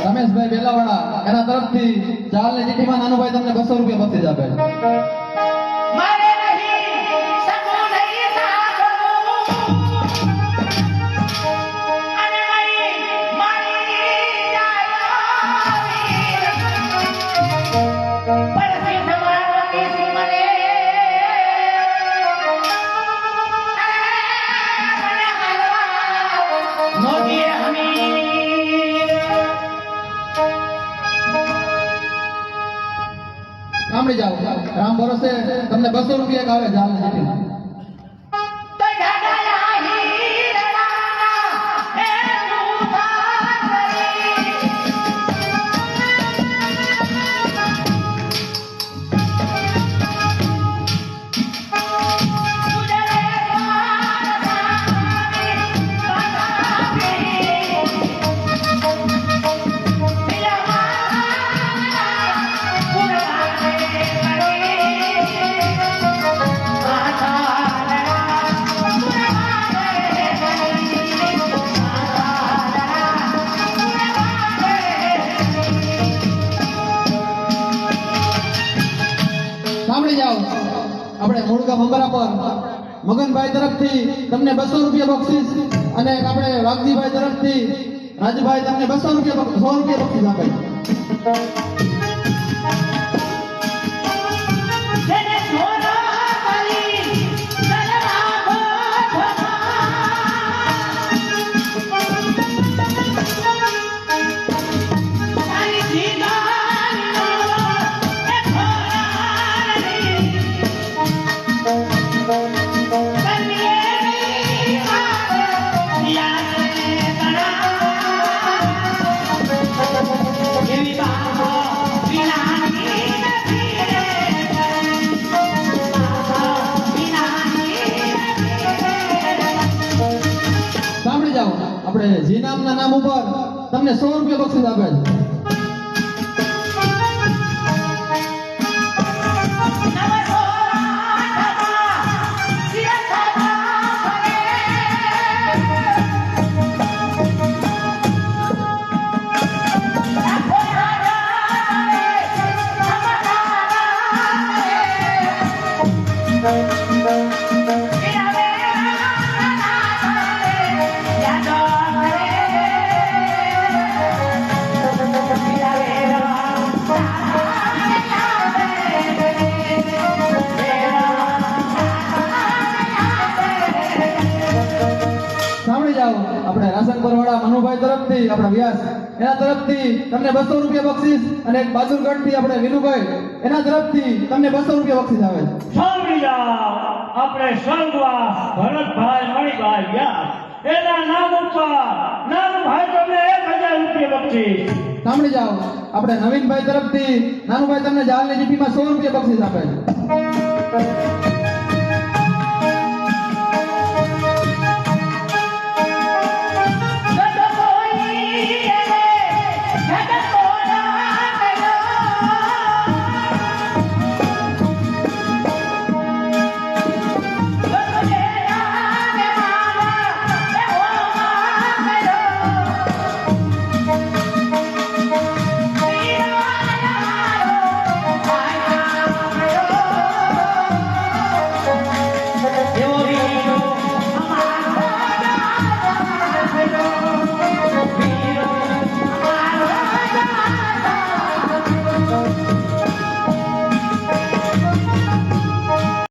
રમેશભાઈ બેલાવાડા એના તરફથી ચાલની ચીઠીમાં નાનુભાઈ તમને 200 રૂપિયા બક્ષિસ આપે મારે નહીં સકો નહીં સાગો અને મારી જાય પરથી સવારો કેસી મને નોજીએ હમી સાંભળી જાઓ રામ ભરોસે તમને 200 રૂપિયા આવે ચાલની ચીઠીમાં સાંભળી જાઓ આપણે મૂળગા બંબરા પર મગનભાઈ તરફથી તમને 200 રૂપિયા બક્ષિસ અને આપણે વાઘજીભાઈ તરફથી રાજભાઈ તમને 200 રૂપિયા 100 રૂપિયા બક્ષિસ આપે સાંભળી જાઓ આપણે જી નામના નામ ઉપર તમને 100 રૂપિયા બક્ષિસ આપે આપણે રાસનપરવાળા મનુભાઈ તરફથી આપણા વ્યાસ એના તરફથી તમને 200 રૂપિયા બક્ષિસ અને એક બહાદુરગઢ થી આપણે વિનુભાઈ એના તરફથી તમને 200 રૂપિયા બક્ષિસ આવે સાંભળી જાઓ આપણે સ્વર્ગવાસ ભરતભાઈ મણિભાઈ વ્યાસ એના નામ ઉપર નાનુભાઈ તમને 1000 રૂપિયા બક્ષિસ સાંભળી જાઓ આપણે નવીનભાઈ તરફથી નાનુભાઈ તમને જાલની ચીઠીમાં 100 રૂપિયા બક્ષિસ આપે